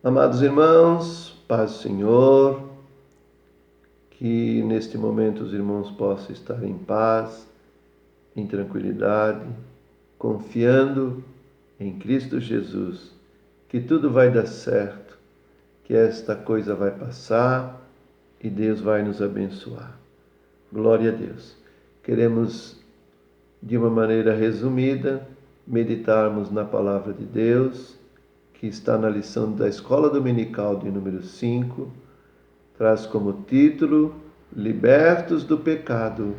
Amados irmãos, paz do Senhor, que neste momento os irmãos possam estar em paz, em tranquilidade, confiando em Cristo Jesus, que tudo vai dar certo, que esta coisa vai passar e Deus vai nos abençoar. Glória a Deus. Queremos, de uma maneira resumida, meditarmos na palavra de Deus, que está na lição da Escola Dominical de número 5, traz como título Libertos do Pecado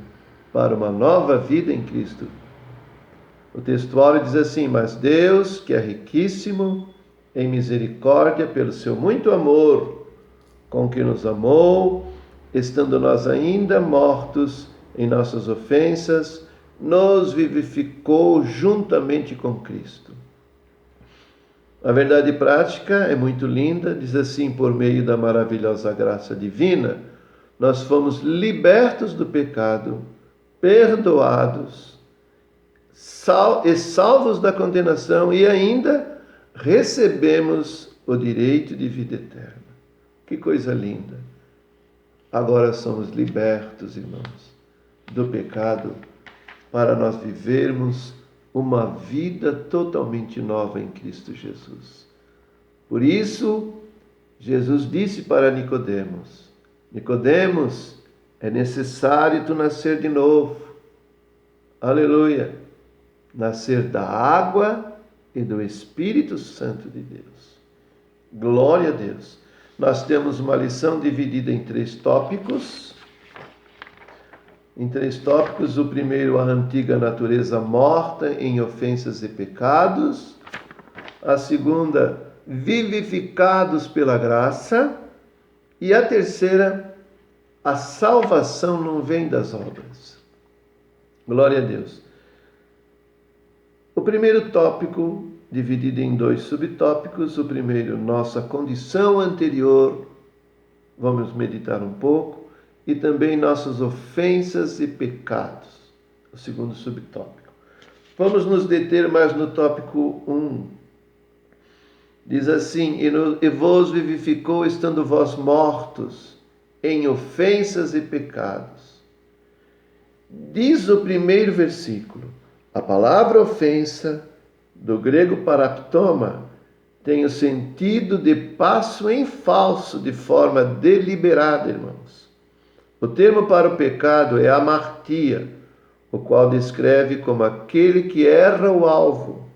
para uma nova vida em Cristo. O textuário diz assim: mas Deus, que é riquíssimo em misericórdia pelo seu muito amor com que nos amou, estando nós ainda mortos em nossas ofensas, nos vivificou juntamente com Cristo. A verdade prática é muito linda, diz assim: por meio da maravilhosa graça divina, nós fomos libertos do pecado, perdoados, salvos da condenação e ainda recebemos o direito de vida eterna. Que coisa linda! Agora somos libertos, irmãos, do pecado para nós vivermos uma vida totalmente nova em Cristo Jesus. Por isso, Jesus disse para Nicodemos: Nicodemos, é necessário tu nascer de novo. Aleluia! Nascer da água e do Espírito Santo de Deus. Glória a Deus! Nós temos uma lição dividida em três tópicos. O primeiro, a antiga natureza morta em ofensas e pecados. A segunda, vivificados pela graça. E a terceira, a salvação não vem das obras. Glória a Deus. O primeiro tópico, dividido em dois subtópicos. O primeiro, nossa condição anterior. Vamos meditar um pouco. E também nossas ofensas e pecados. O segundo subtópico. Vamos nos deter mais no tópico 1. Diz assim: e vos vivificou estando vós mortos em ofensas e pecados. Diz o primeiro versículo. A palavra ofensa, do grego paraptoma, tem o sentido de passo em falso, de forma deliberada, irmãos. O termo para o pecado é amartia, o qual descreve como aquele que erra o alvo.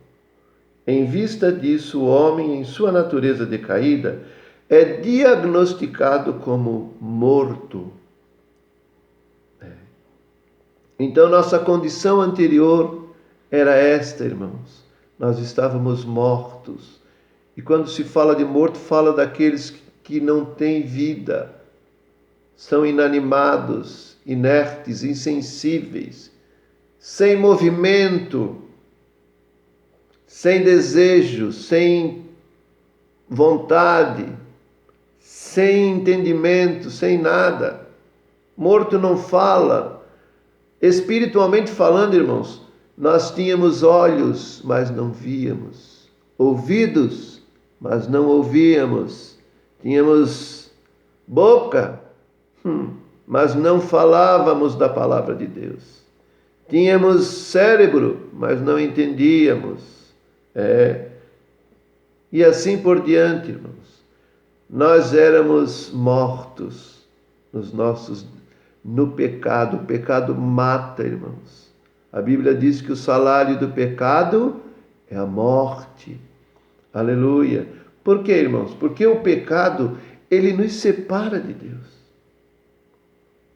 Em vista disso, o homem, em sua natureza decaída, é diagnosticado como morto. Então, nossa condição anterior era esta, irmãos. Nós estávamos mortos. E quando se fala de morto, fala daqueles que não têm vida. São inanimados, inertes, insensíveis, sem movimento, sem desejo, sem vontade, sem entendimento, sem nada. Morto não fala. Espiritualmente falando, irmãos, nós tínhamos olhos, mas não víamos, ouvidos, mas não ouvíamos, tínhamos boca, mas não falávamos da palavra de Deus. Tínhamos cérebro, mas não entendíamos. E assim por diante, irmãos. Nós éramos mortos no pecado. O pecado mata, irmãos. A Bíblia diz que o salário do pecado é a morte. Aleluia. Por quê, irmãos? Porque o pecado, ele nos separa de Deus.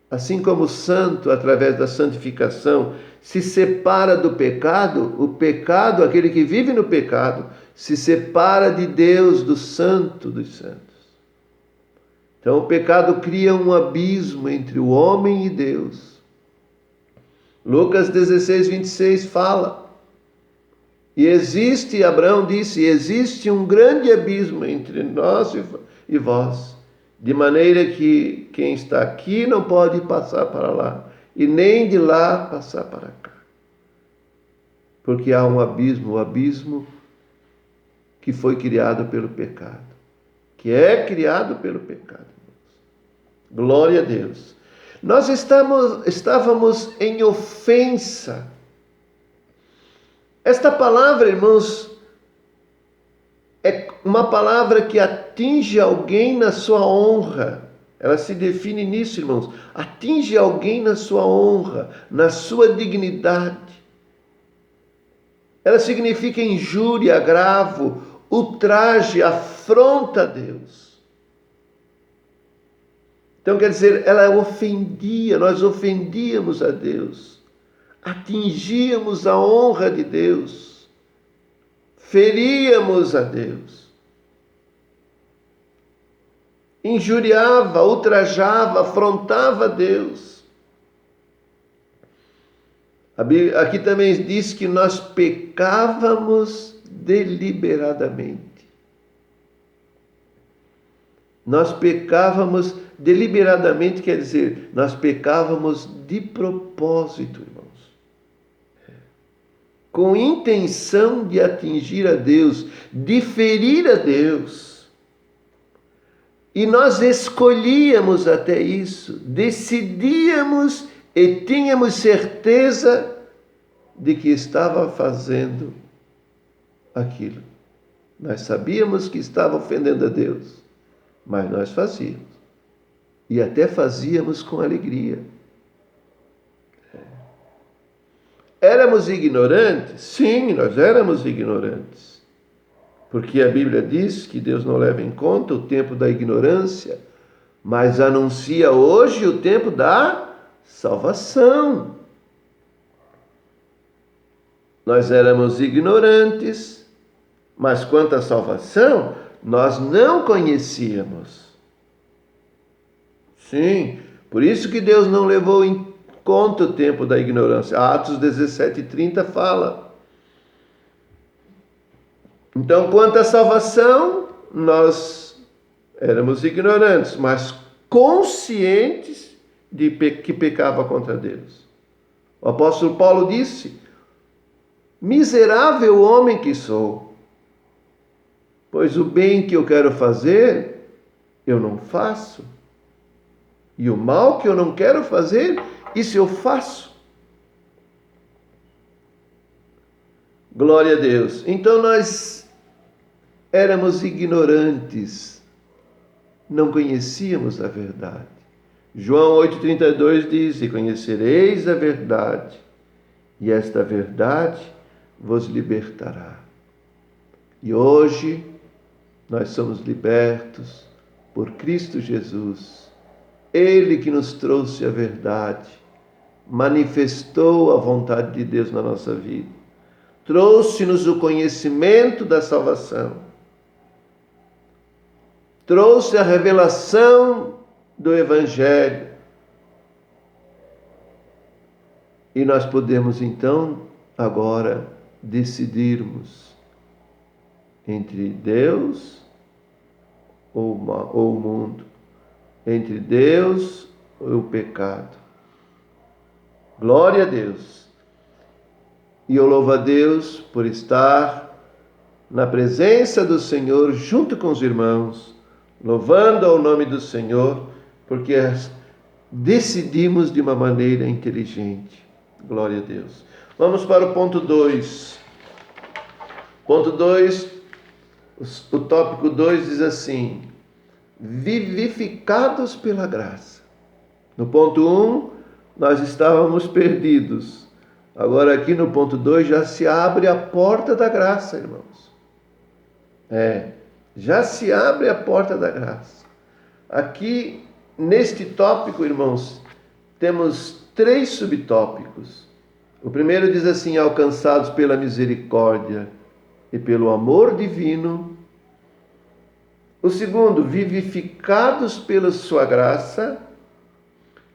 Assim como o santo, através da santificação, se separa do pecado, o pecado, aquele que vive no pecado, se separa de Deus, do santo dos santos. Então o pecado cria um abismo entre o homem e Deus. Lucas 16, 26 fala. E Abraão disse, existe um grande abismo entre nós e vós. De maneira que quem está aqui não pode passar para lá, e nem de lá passar para cá. Porque há um abismo, o abismo que foi criado pelo pecado. que é criado pelo pecado. Glória a Deus. Nós estávamos em ofensa. Esta palavra, irmãos, é uma palavra que atinge alguém na sua honra. Ela se define nisso, irmãos. Atinge alguém na sua honra, na sua dignidade. Ela significa injúria, agravo, ultraje, afronta a Deus. Então, quer dizer, ela ofendia, nós ofendíamos a Deus, atingíamos a honra de Deus, feríamos a Deus, injuriava, ultrajava, afrontava a Deus. Aqui também diz que nós pecávamos deliberadamente. Nós pecávamos deliberadamente, quer dizer, nós pecávamos de propósito, irmãos. Com intenção de atingir a Deus, de ferir a Deus. E nós escolhíamos até isso, decidíamos e tínhamos certeza de que estava fazendo aquilo. Nós sabíamos que estava ofendendo a Deus, mas nós fazíamos. E até fazíamos com alegria. Éramos ignorantes? Sim, nós éramos ignorantes. Porque a Bíblia diz que Deus não leva em conta o tempo da ignorância, mas anuncia hoje o tempo da salvação. Nós éramos ignorantes, mas quanto à salvação, nós não conhecíamos. Sim, por isso que Deus não levou em conta o tempo da ignorância. Atos 17:30 fala. Então, quanto à salvação, nós éramos ignorantes, mas conscientes de que pecava contra Deus. O apóstolo Paulo disse: miserável homem que sou, pois o bem que eu quero fazer, eu não faço. E o mal que eu não quero fazer, isso eu faço. Glória a Deus. Então nós éramos ignorantes, não conhecíamos a verdade. João 8,32 diz: e conhecereis a verdade, e esta verdade vos libertará. E hoje nós somos libertos por Cristo Jesus. Ele que nos trouxe a verdade, manifestou a vontade de Deus na nossa vida, trouxe-nos o conhecimento da salvação, trouxe a revelação do Evangelho. E nós podemos então, agora, decidirmos entre Deus ou o mundo, entre Deus ou o pecado. Glória a Deus. E eu louvo a Deus por estar na presença do Senhor junto com os irmãos, louvando ao nome do Senhor, porque decidimos de uma maneira inteligente. Glória a Deus. Vamos para o ponto 2. Ponto 2, o tópico 2 diz assim: vivificados pela graça. No ponto 1, nós estávamos perdidos. Agora aqui no ponto 2 já se abre a porta da graça, irmãos. Já se abre a porta da graça. Aqui, neste tópico, irmãos, temos 3 subtópicos. O primeiro diz assim: alcançados pela misericórdia e pelo amor divino. O segundo, vivificados pela sua graça.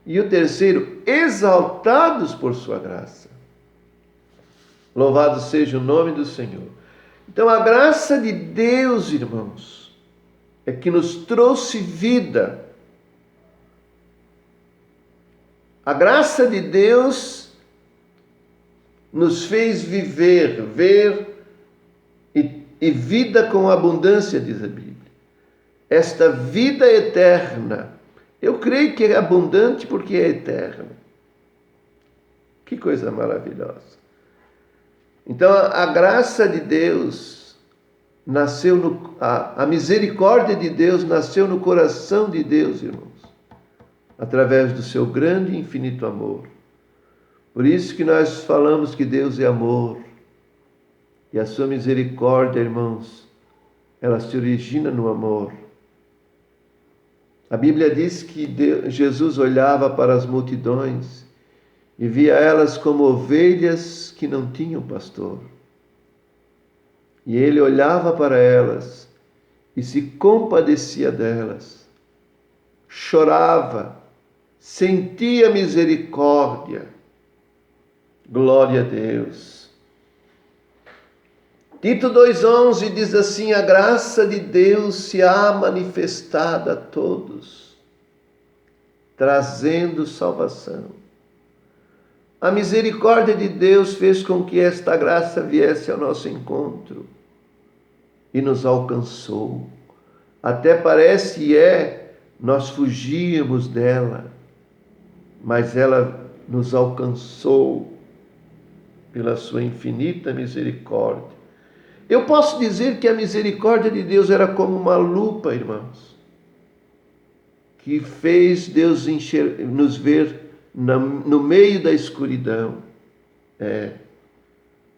E o terceiro, exaltados por sua graça. Louvado seja o nome do Senhor. Então, a graça de Deus, irmãos, é que nos trouxe vida. A graça de Deus nos fez ver e vida com abundância, diz a Bíblia. esta vida eterna. Eu creio que é abundante porque é eterna. Que coisa maravilhosa. Então, a graça de Deus nasceu a misericórdia de Deus nasceu no coração de Deus, irmãos, através do seu grande e infinito amor. Por isso que nós falamos que Deus é amor. E a sua misericórdia, irmãos, ela se origina no amor. A Bíblia diz que Jesus olhava para as multidões e via elas como ovelhas que não tinham pastor. E ele olhava para elas e se compadecia delas, chorava, sentia misericórdia. Glória a Deus. Tito 2,11 diz assim: a graça de Deus se há manifestado a todos, trazendo salvação. A misericórdia de Deus fez com que esta graça viesse ao nosso encontro e nos alcançou. Até parece nós fugíamos dela, mas ela nos alcançou pela sua infinita misericórdia. Eu posso dizer que a misericórdia de Deus era como uma lupa, irmãos, que fez Deus nos ver no meio da escuridão.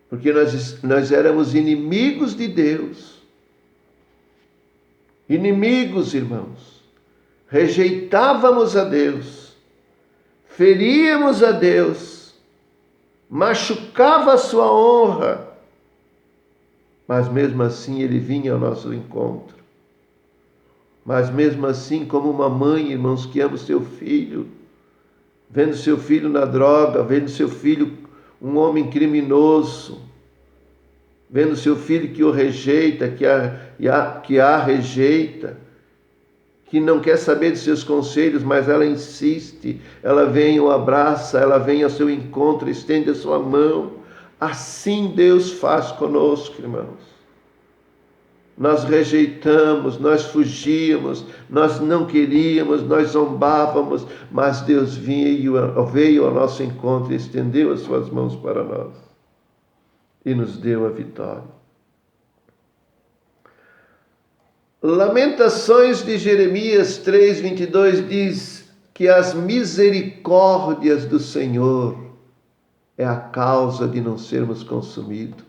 Porque nós éramos inimigos de Deus. Inimigos, irmãos. Rejeitávamos a Deus. Feríamos a Deus. Machucava a sua honra. Mas mesmo assim ele vinha ao nosso encontro. Mas mesmo assim, como uma mãe, irmãos, que ama o seu filho, vendo seu filho na droga, vendo seu filho um homem criminoso, vendo seu filho que o rejeita, que a rejeita, que não quer saber de seus conselhos, mas ela insiste, ela vem, o abraça, ela vem ao seu encontro, estende a sua mão. Assim Deus faz conosco, irmãos. Nós rejeitamos, nós fugíamos, nós não queríamos, nós zombávamos, mas Deus veio ao nosso encontro e estendeu as suas mãos para nós e nos deu a vitória. Lamentações de Jeremias 3:22 diz que as misericórdias do Senhor é a causa de não sermos consumidos.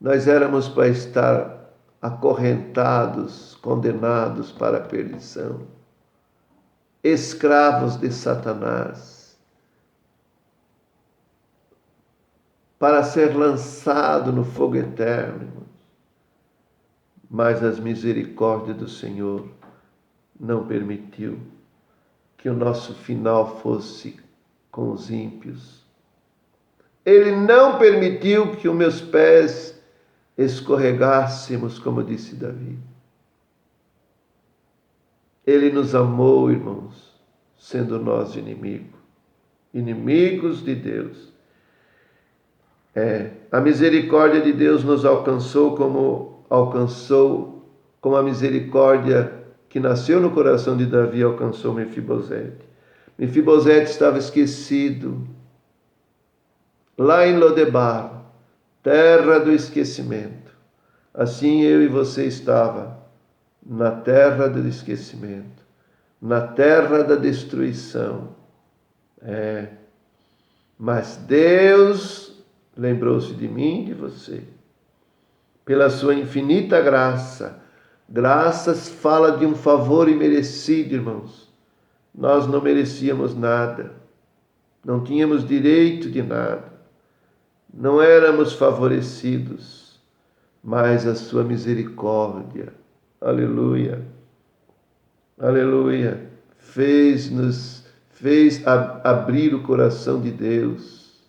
Nós éramos para estar acorrentados, condenados para a perdição, escravos de Satanás, para ser lançado no fogo eterno, irmãos. Mas as misericórdias do Senhor não permitiu que o nosso final fosse com os ímpios. Ele não permitiu que os meus pés escorregássemos, como disse Davi. Ele nos amou, irmãos, sendo nós inimigos de Deus. A misericórdia de Deus nos alcançou como a misericórdia que nasceu no coração de Davi alcançou Mefibosete. Mefibosete estava esquecido lá em Lodebar, terra do esquecimento. Assim eu e você estava na terra do esquecimento, na terra da destruição. Mas Deus lembrou-se de mim e de você. Pela sua infinita graça. Graças fala de um favor imerecido, irmãos. Nós não merecíamos nada. Não tínhamos direito de nada. Não éramos favorecidos, mas a sua misericórdia, aleluia, aleluia, fez abrir o coração de Deus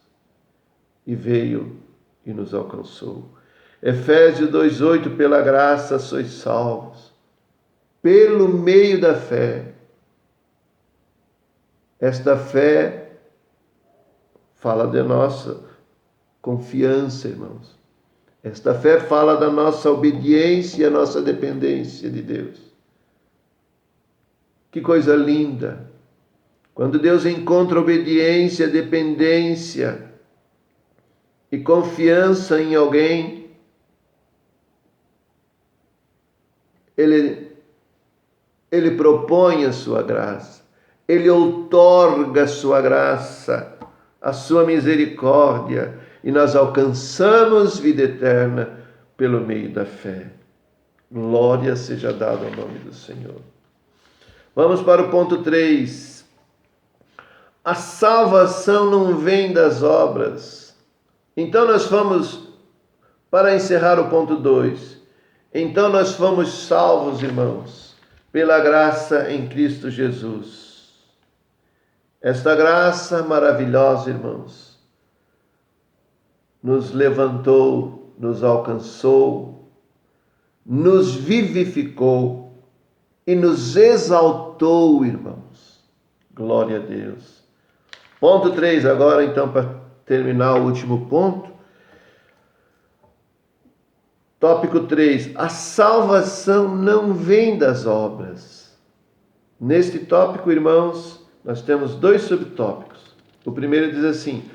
e veio e nos alcançou. Efésios 2:8, pela graça sois salvos, pelo meio da fé. Esta fé fala de nossa confiança, irmãos. Esta fé fala da nossa obediência e a nossa dependência de Deus. Que coisa linda! Quando Deus encontra obediência, dependência e confiança em alguém, Ele propõe a sua graça, Ele outorga a sua graça, a sua misericórdia, e nós alcançamos vida eterna pelo meio da fé. Glória seja dada ao nome do Senhor. Vamos para o ponto 3. A salvação não vem das obras. Então nós vamos, para encerrar o ponto 2, então nós fomos salvos, irmãos, pela graça em Cristo Jesus. Esta graça maravilhosa, irmãos, nos levantou, nos alcançou, nos vivificou e nos exaltou, irmãos. Glória a Deus. Ponto 3 agora, então, para terminar o último ponto. Tópico 3. A salvação não vem das obras. Neste tópico, irmãos, nós temos 2 subtópicos. O primeiro diz assim: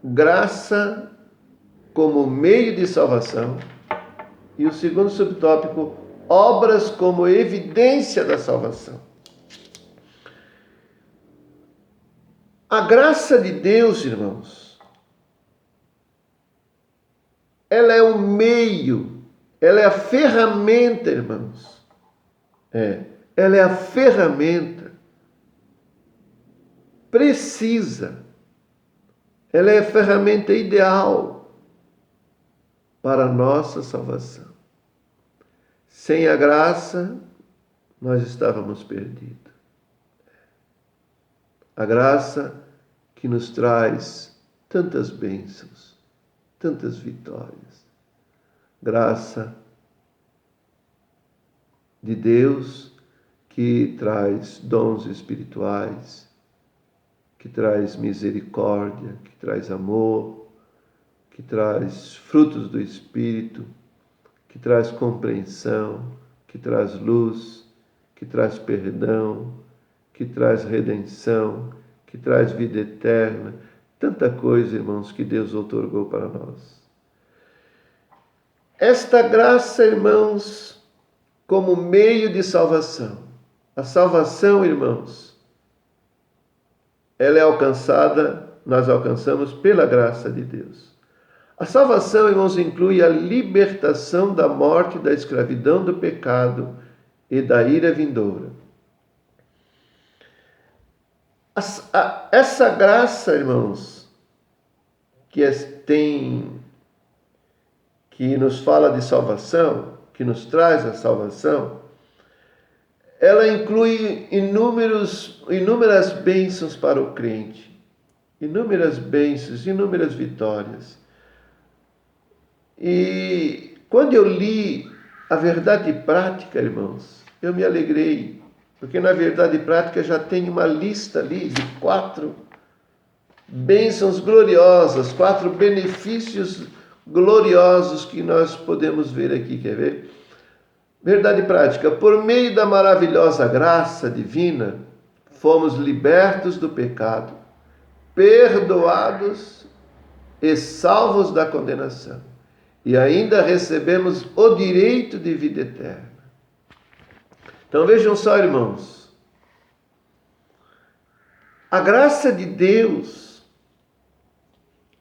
graça como meio de salvação. E o segundo subtópico, obras como evidência da salvação. A graça de Deus, irmãos, ela é o meio, ela é a ferramenta, irmãos. Ela é a ferramenta precisa. Ela é a ferramenta ideal para a nossa salvação. Sem a graça, nós estávamos perdidos. A graça que nos traz tantas bênçãos, tantas vitórias. Graça de Deus que traz dons espirituais, que traz misericórdia, que traz amor, que traz frutos do Espírito, que traz compreensão, que traz luz, que traz perdão, que traz redenção, que traz vida eterna. Tanta coisa, irmãos, que Deus outorgou para nós. Esta graça, irmãos, como meio de salvação. A salvação, irmãos, ela é alcançada, nós alcançamos pela graça de Deus. A salvação, irmãos, inclui a libertação da morte, da escravidão do pecado e da ira vindoura. Essa graça, irmãos, que nos fala de salvação, que nos traz a salvação, ela inclui inúmeras bênçãos para o crente, inúmeras bênçãos, inúmeras vitórias. E quando eu li a verdade prática, irmãos, eu me alegrei, porque na verdade prática já tem uma lista ali de 4 bênçãos gloriosas, 4 benefícios gloriosos que nós podemos ver aqui, quer ver? Verdade prática: por meio da maravilhosa graça divina, fomos libertos do pecado, perdoados e salvos da condenação. E ainda recebemos o direito de vida eterna. Então vejam só, irmãos. A graça de Deus,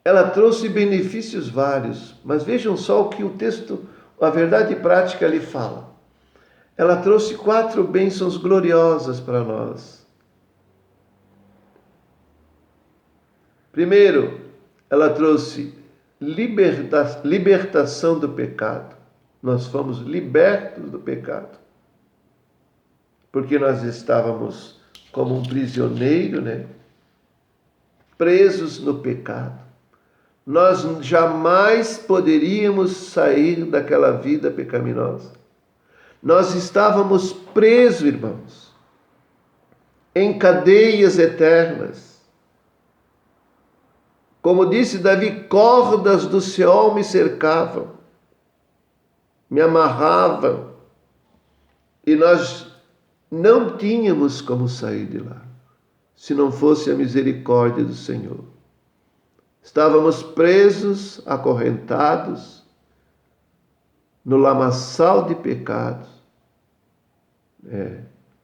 ela trouxe benefícios vários. Mas vejam só o que o texto, a verdade prática lhe fala. Ela trouxe 4 bênçãos gloriosas para nós. Primeiro, ela trouxe libertação do pecado. Nós fomos libertos do pecado. Porque nós estávamos como um prisioneiro, presos no pecado. Nós jamais poderíamos sair daquela vida pecaminosa. Nós estávamos presos, irmãos, em cadeias eternas. Como disse Davi, cordas do Seol me cercavam, me amarravam, e nós não tínhamos como sair de lá, se não fosse a misericórdia do Senhor. Estávamos presos, acorrentados, no lamaçal de pecados,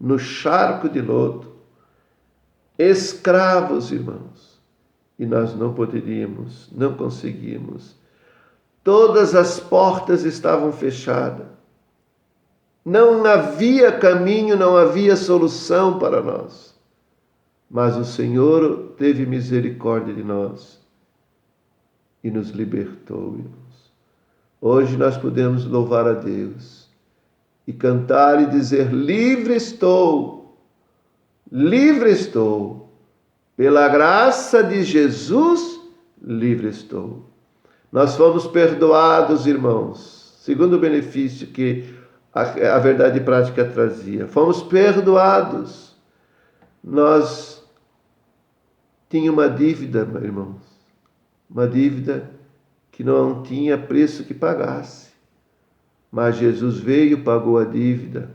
no charco de lodo, escravos, irmãos, e nós não poderíamos, não conseguíamos. Todas as portas estavam fechadas. Não havia caminho, não havia solução para nós. Mas o Senhor teve misericórdia de nós e nos libertou, irmãos. Hoje nós podemos louvar a Deus e cantar e dizer: livre estou, pela graça de Jesus, livre estou. Nós fomos perdoados, irmãos, segundo o benefício que a verdade prática trazia. Fomos perdoados. Nós tínhamos uma dívida, irmãos, uma dívida que não tinha preço que pagasse. Mas Jesus veio, pagou a dívida,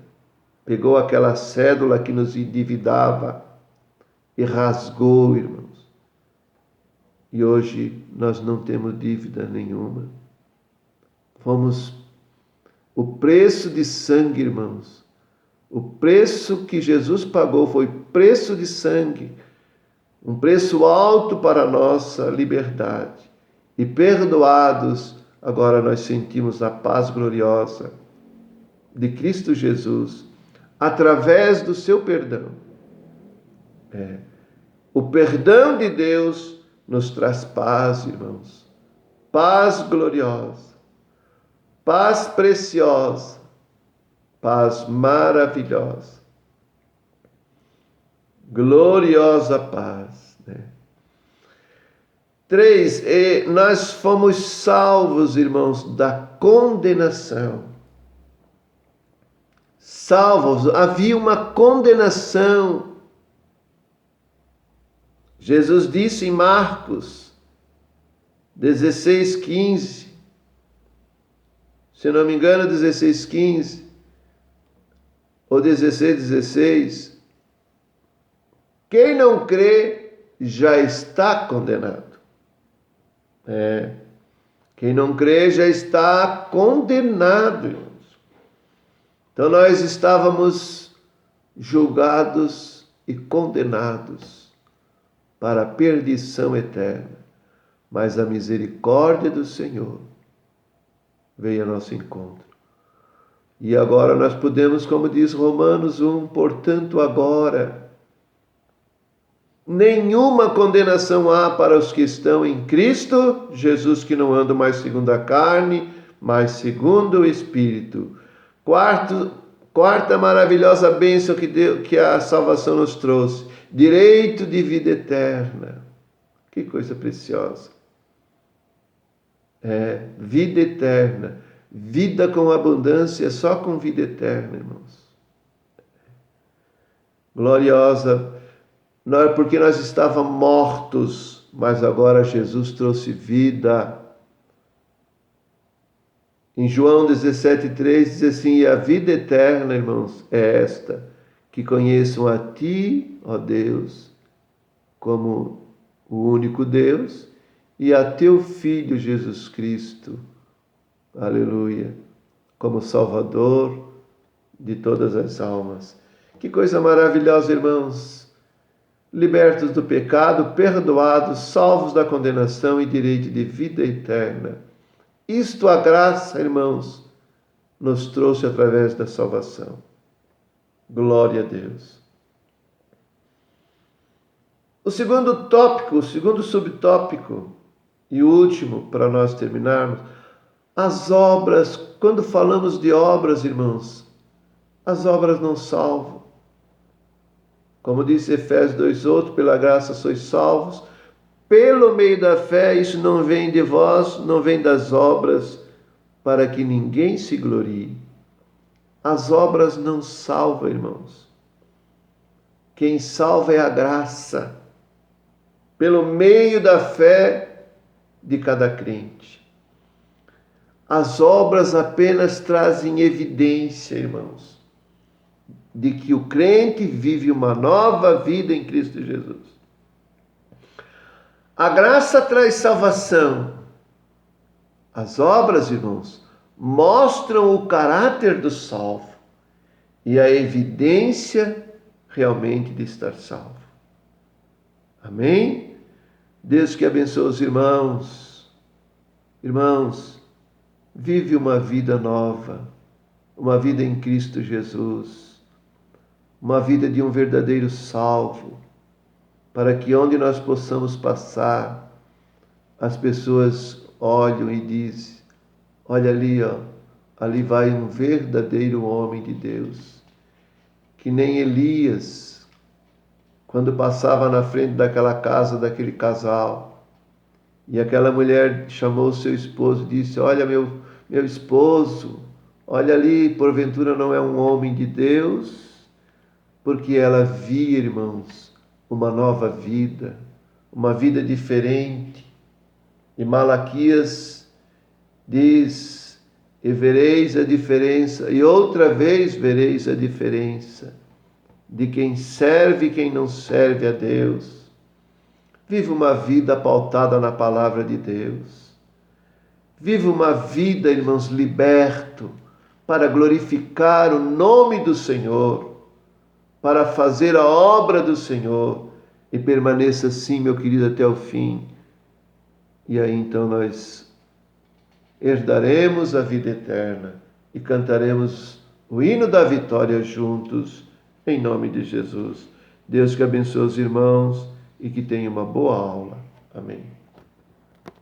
pegou aquela cédula que nos endividava e rasgou, irmãos. E hoje nós não temos dívida nenhuma. O preço de sangue, irmãos, o preço que Jesus pagou foi preço de sangue, um preço alto para a nossa liberdade. E perdoados, agora nós sentimos a paz gloriosa de Cristo Jesus, através do seu perdão. O perdão de Deus nos traz paz, irmãos, paz gloriosa, paz preciosa, paz maravilhosa, gloriosa paz. 3, nós fomos salvos, irmãos, da condenação. Salvos, havia uma condenação. Jesus disse em Marcos 16:15, se não me engano, 16:15 ou 16:16, quem não crê já está condenado. Quem não crê já está condenado, irmãos. Então nós estávamos julgados e condenados para a perdição eterna, mas a misericórdia do Senhor veio ao nosso encontro. E agora nós podemos, como diz Romanos 1, portanto agora nenhuma condenação há para os que estão em Cristo Jesus, que não andam mais segundo a carne, mas segundo o Espírito. Quarta maravilhosa bênção que a salvação nos trouxe: direito de vida eterna. Que coisa preciosa. Vida eterna. Vida com abundância, só com vida eterna, irmãos. Gloriosa. Porque nós estávamos mortos, mas agora Jesus trouxe vida. Em João 17:3 diz assim: e a vida eterna, irmãos, é esta, que conheçam a Ti, ó Deus, como o único Deus, e a Teu Filho Jesus Cristo, aleluia, como Salvador de todas as almas. Que coisa maravilhosa, irmãos! Libertos do pecado, perdoados, salvos da condenação e direito de vida eterna. Isto a graça, irmãos, nos trouxe através da salvação. Glória a Deus. O segundo tópico, o segundo subtópico e último para nós terminarmos, as obras. Quando falamos de obras, irmãos, as obras não salvam. Como disse Efésios 2:8, pela graça sois salvos, pelo meio da fé. Isso não vem de vós, não vem das obras, para que ninguém se glorie. As obras não salvam, irmãos. Quem salva é a graça. Pelo meio da fé, de cada crente. As obras apenas trazem evidência, irmãos, de que o crente vive uma nova vida em Cristo Jesus. A graça traz salvação. As obras, irmãos, mostram o caráter do salvo e a evidência realmente de estar salvo. Amém? Deus que abençoe os irmãos. Irmãos, vive uma vida nova, uma vida em Cristo Jesus, uma vida de um verdadeiro salvo, para que onde nós possamos passar, as pessoas olham e dizem: olha ali, ó, ali vai um verdadeiro homem de Deus, que nem Elias, quando passava na frente daquela casa, daquele casal, e aquela mulher chamou seu esposo e disse: olha meu esposo, olha ali, porventura não é um homem de Deus? Porque ela via, irmãos, uma nova vida, uma vida diferente. E Malaquias diz: e vereis a diferença, e outra vez vereis a diferença de quem serve e quem não serve a Deus. Vive uma vida pautada na palavra de Deus. Vive uma vida, irmãos, liberto para glorificar o nome do Senhor, para fazer a obra do Senhor, e permaneça assim, meu querido, até o fim. E aí então nós herdaremos a vida eterna e cantaremos o hino da vitória juntos, em nome de Jesus. Deus que abençoe os irmãos e que tenha uma boa aula. Amém.